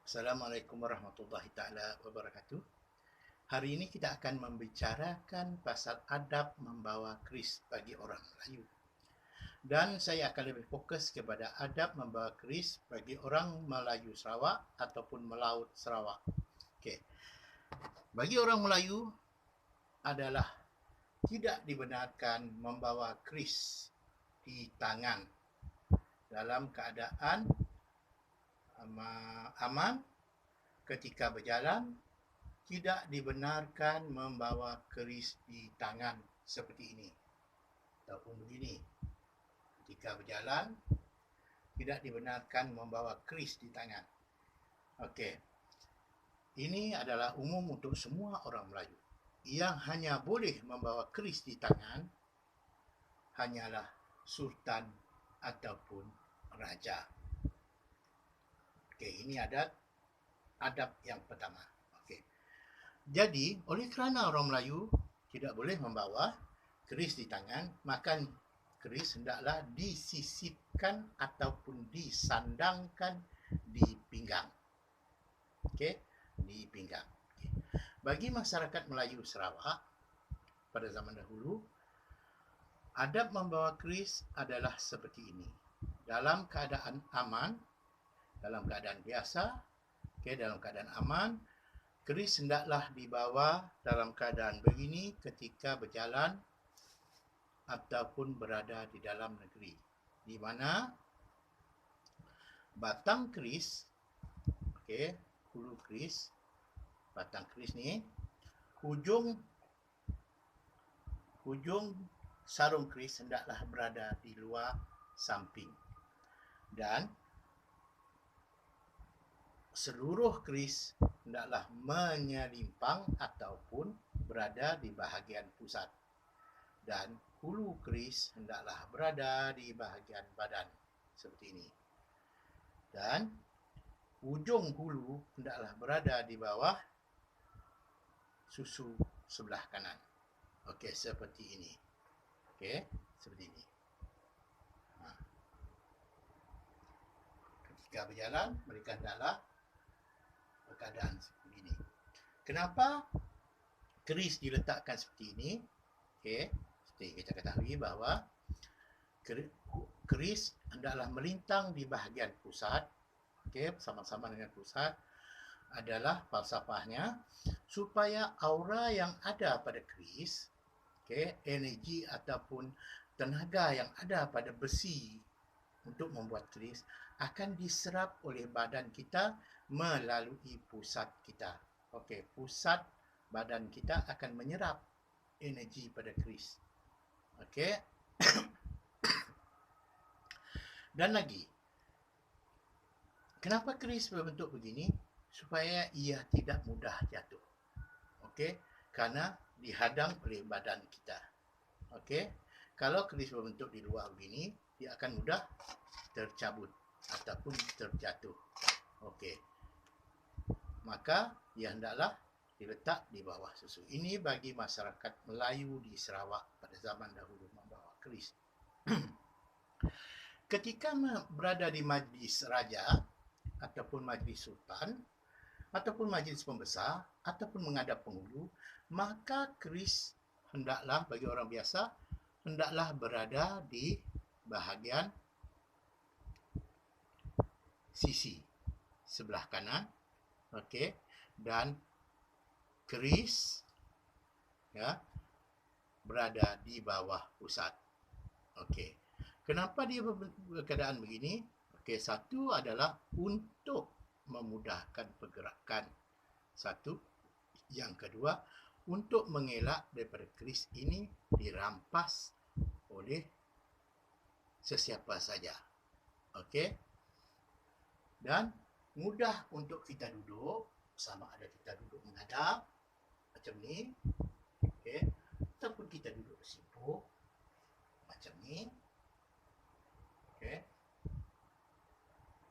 Assalamualaikum warahmatullahi taala wabarakatuh. Hari ini kita akan membicarakan pasal adab membawa keris bagi orang Melayu. Dan saya akan lebih fokus kepada adab membawa keris bagi orang Melayu Sarawak ataupun Melaut Sarawak. Okey. Bagi orang Melayu adalah tidak dibenarkan membawa keris di tangan dalam keadaan aman ketika berjalan. Tidak dibenarkan membawa keris di tangan seperti ini ataupun begini. Ketika berjalan, tidak dibenarkan membawa keris di tangan. Okey. Ini adalah umum untuk semua orang Melayu. Yang hanya boleh membawa keris di tangan hanyalah sultan ataupun raja. Okey, ini adab yang pertama. Jadi, oleh kerana orang Melayu tidak boleh membawa keris di tangan, maka keris hendaklah disisipkan ataupun disandangkan di pinggang. Okey, di pinggang. Okay. Bagi masyarakat Melayu Sarawak pada zaman dahulu, adab membawa keris adalah seperti ini. Dalam keadaan aman, dalam keadaan biasa, dalam keadaan aman, keris hendaklah dibawa dalam keadaan begini ketika berjalan ataupun berada di dalam negeri, di mana batang keris, hulu keris, batang keris ni, hujung sarung keris hendaklah berada di luar samping, dan seluruh keris hendaklah menyelimpang ataupun berada di bahagian pusat, dan hulu keris hendaklah berada di bahagian badan seperti ini, dan ujung hulu hendaklah berada di bawah susu sebelah kanan. Okey, seperti ini. Okey, seperti ini. Ketika berjalan, mereka hendaklah keadaan seperti ini. Kenapa keris diletakkan seperti ini? Okey, seperti kita ketahui bahawa keris hendaklah melintang di bahagian pusat. Okey, bersama-sama dengan pusat adalah falsafahnya supaya aura yang ada pada keris, energi ataupun tenaga yang ada pada besi untuk membuat keris akan diserap oleh badan kita melalui pusat kita. Okey, pusat badan kita akan menyerap energi pada keris. Okey. Dan lagi, kenapa keris berbentuk begini? Supaya ia tidak mudah jatuh. Okey, kerana dihadang oleh badan kita. Okey, kalau keris berbentuk di luar begini, dia akan mudah tercabut ataupun terjatuh. Okey, maka dia hendaklah diletak di bawah susu. Ini bagi masyarakat Melayu di Sarawak pada zaman dahulu membawa keris. Ketika berada di majlis raja ataupun majlis sultan ataupun majlis pembesar ataupun menghadap penghulu, maka keris hendaklah bagi orang biasa hendaklah berada di bahagian sisi sebelah kanan. Okey, dan keris berada di bawah pusat. Okey, kenapa dia berkeadaan begini? Okey, satu adalah untuk memudahkan pergerakan. Satu, yang kedua, untuk mengelak daripada keris ini dirampas oleh sesiapa saja. Okey, dan mudah untuk kita duduk, sama ada kita duduk menghadap macam ni, okey, ataupun kita duduk bersimpuk macam ni, okey,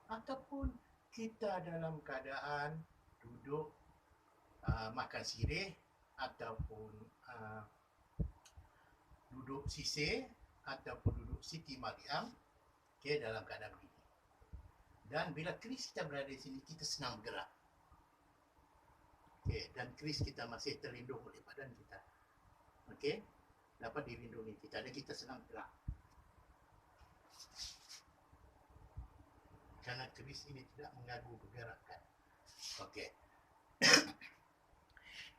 ataupun kita dalam keadaan duduk makan sirih ataupun duduk sisir ataupun duduk Siti Mariam, okey, dalam keadaan begini. Dan bila keris kita berada di sini, kita senang bergerak. Okey, dan keris kita masih terlindung oleh badan kita. Okey, dapat dilindungi kita dan kita senang bergerak. Karena keris ini tidak mengganggu pergerakan. Okey.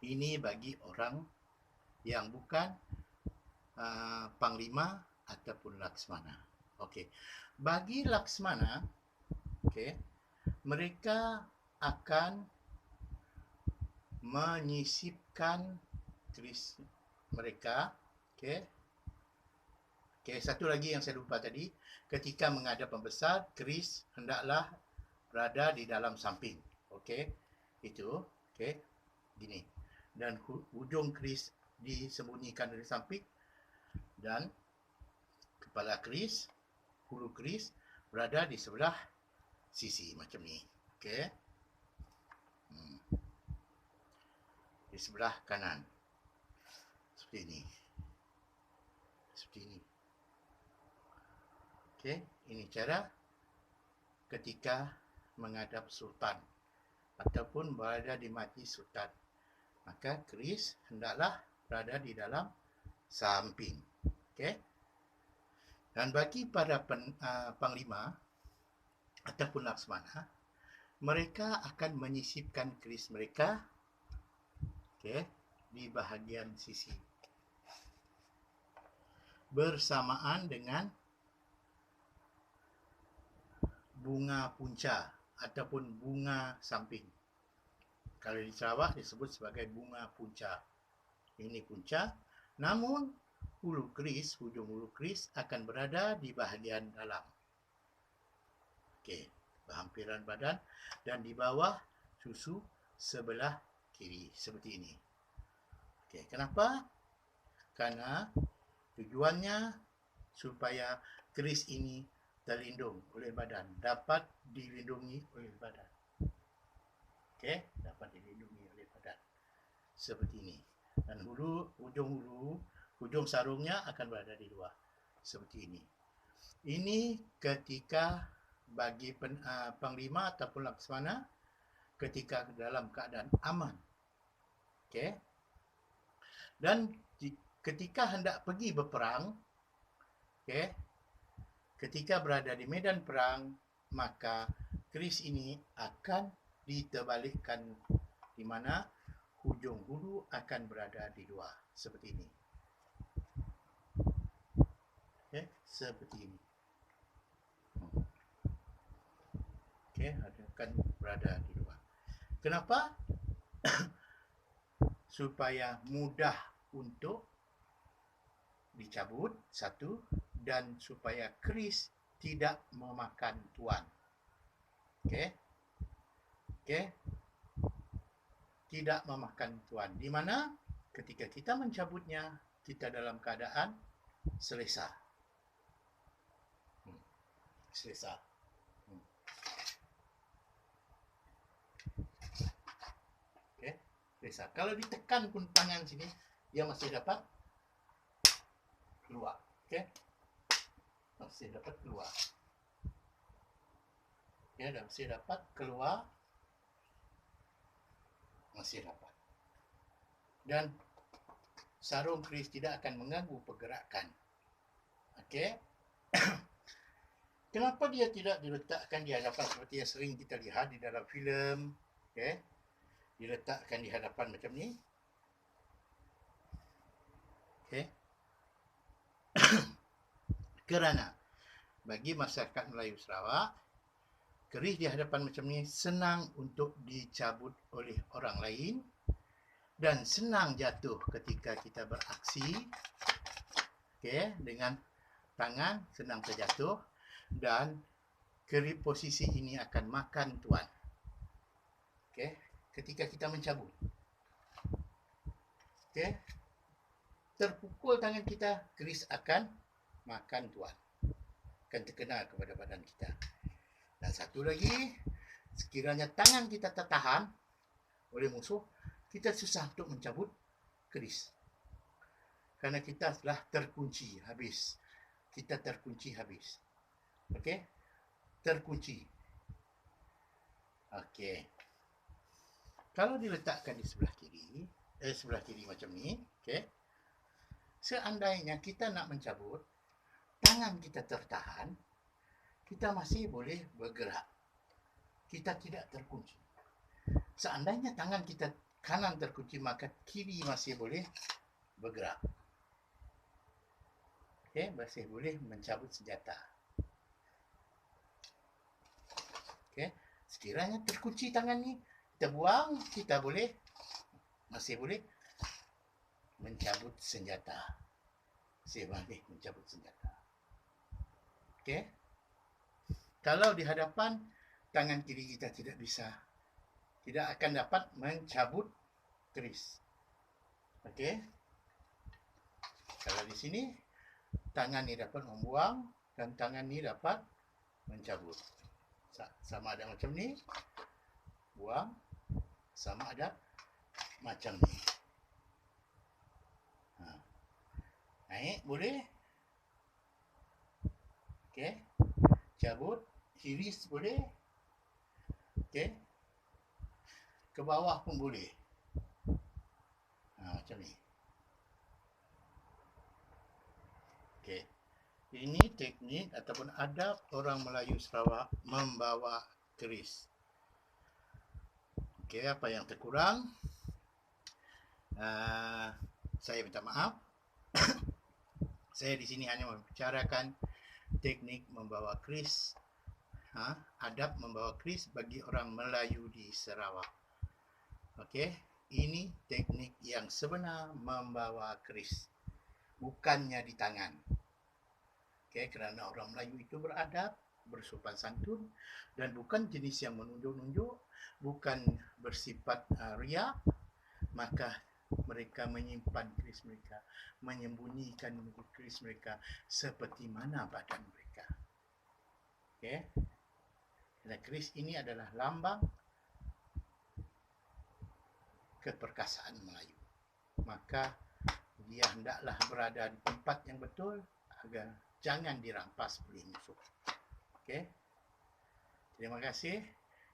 Ini bagi orang yang bukan Panglima ataupun Laksmana. Okey. Bagi Laksmana, okey, mereka akan menyisipkan keris mereka. Okey. Okey, satu lagi yang saya lupa tadi, ketika menghadap pembesar, keris hendaklah berada di dalam samping. Okey. Itu, okey. Gini. Dan hujung keris disembunyikan dari samping dan kepala keris, hulu keris berada di sebelah sisi macam ni. Okey. Di sebelah kanan. Seperti ini. Seperti ini. Okey, ini cara ketika menghadap sultan ataupun berada di majlis sultan. Maka keris hendaklah berada di dalam samping. Okey. Dan bagi para panglima ataupun laksmana, mereka akan menyisipkan keris mereka, okey, di bahagian sisi bersamaan dengan bunga punca ataupun bunga samping. Kalau di Sarawak disebut sebagai bunga punca. Ini punca, namun hulu keris, hujung hulu keris akan berada di bahagian dalam. Okey, berhampiran badan dan di bawah susu sebelah kiri seperti ini. Okey, kenapa? Karena tujuannya supaya keris ini terlindung oleh badan, dapat dilindungi oleh badan. Okey, dapat dilindungi oleh badan. Seperti ini. Dan hujung sarungnya akan berada di luar. Seperti ini. Ini ketika bagi panglima ataupun laksmana ketika dalam keadaan aman. Okey. Dan ketika hendak pergi berperang, okey, ketika berada di medan perang, maka keris ini akan diterbalikkan di mana hujung hulu akan berada di luar seperti ini. Okey, seperti ini. Okey, akan berada di luar. Kenapa? Supaya mudah untuk dicabut, satu, dan supaya keris tidak memakan tuan. Okey. Okey. Tidak memakan tuan. Di mana ketika kita mencabutnya, kita dalam keadaan selesa. Selesa. Okey. Selesa. Kalau ditekan pun tangan sini, dia masih dapat keluar. Okey. Masih dapat keluar. Ya, dan masih dapat keluar. Masih dapat. Dan sarung keris tidak akan mengganggu pergerakan. Okey. Kenapa dia tidak diletakkan di hadapan seperti yang sering kita lihat di dalam filem? Okey. Diletakkan di hadapan macam ni. Okey. Kerana bagi masyarakat Melayu Sarawak, keris di hadapan macam ni senang untuk dicabut oleh orang lain dan senang jatuh ketika kita beraksi. Okey, dengan tangan senang terjatuh dan keris posisi ini akan makan tuan. Okey, ketika kita mencabut. Okey. Terpukul tangan kita, keris akan makan tuan. Akan terkena kepada badan kita. Dan satu lagi, sekiranya tangan kita tertahan oleh musuh, kita susah untuk mencabut keris. Kerana kita telah terkunci habis. Kita terkunci habis. Okey? Terkunci. Okey. Kalau diletakkan di sebelah kiri macam ni, okey. Seandainya kita nak mencabut, tangan kita tertahan, kita masih boleh bergerak. Kita tidak terkunci. Seandainya tangan kita kanan terkunci, maka kiri masih boleh bergerak. Okey, masih boleh mencabut senjata. Okey, sekiranya terkunci tangan ni, kita buang, kita masih boleh mencabut senjata. Masih boleh mencabut senjata. Okey. Kalau di hadapan, tangan kiri kita tidak akan dapat mencabut keris. Okey. Kalau di sini, tangan ni dapat membuang dan tangan ni dapat mencabut. Sama ada macam ni, buang, sama ada macam ni. Naik boleh. Okey. Cabut, iris boleh. Okey. Ke bawah pun boleh. Macam ni. Okey. Ini teknik ataupun adab orang Melayu Sarawak membawa keris. Okey, apa yang terkurang? Saya minta maaf. Saya di sini hanya membicarakan teknik membawa keris, adab membawa keris bagi orang Melayu di Sarawak. Okey, ini teknik yang sebenar membawa keris, bukannya di tangan. Okey, kerana orang Melayu itu beradab, bersopan santun dan bukan jenis yang menunjuk-nunjuk, bukan bersifat riak, maka mereka menyimpan keris mereka, menyembunyikan keris mereka seperti mana badan mereka. Okey. Dan keris ini adalah lambang keperkasaan Melayu. Maka dia hendaklah berada di tempat yang betul agar jangan dirampas oleh musuh. Okey. Terima kasih.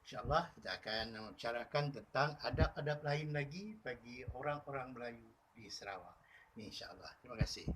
InsyaAllah kita akan membicarakan tentang adab-adab lain lagi bagi orang-orang Melayu di Sarawak. InsyaAllah. Terima kasih.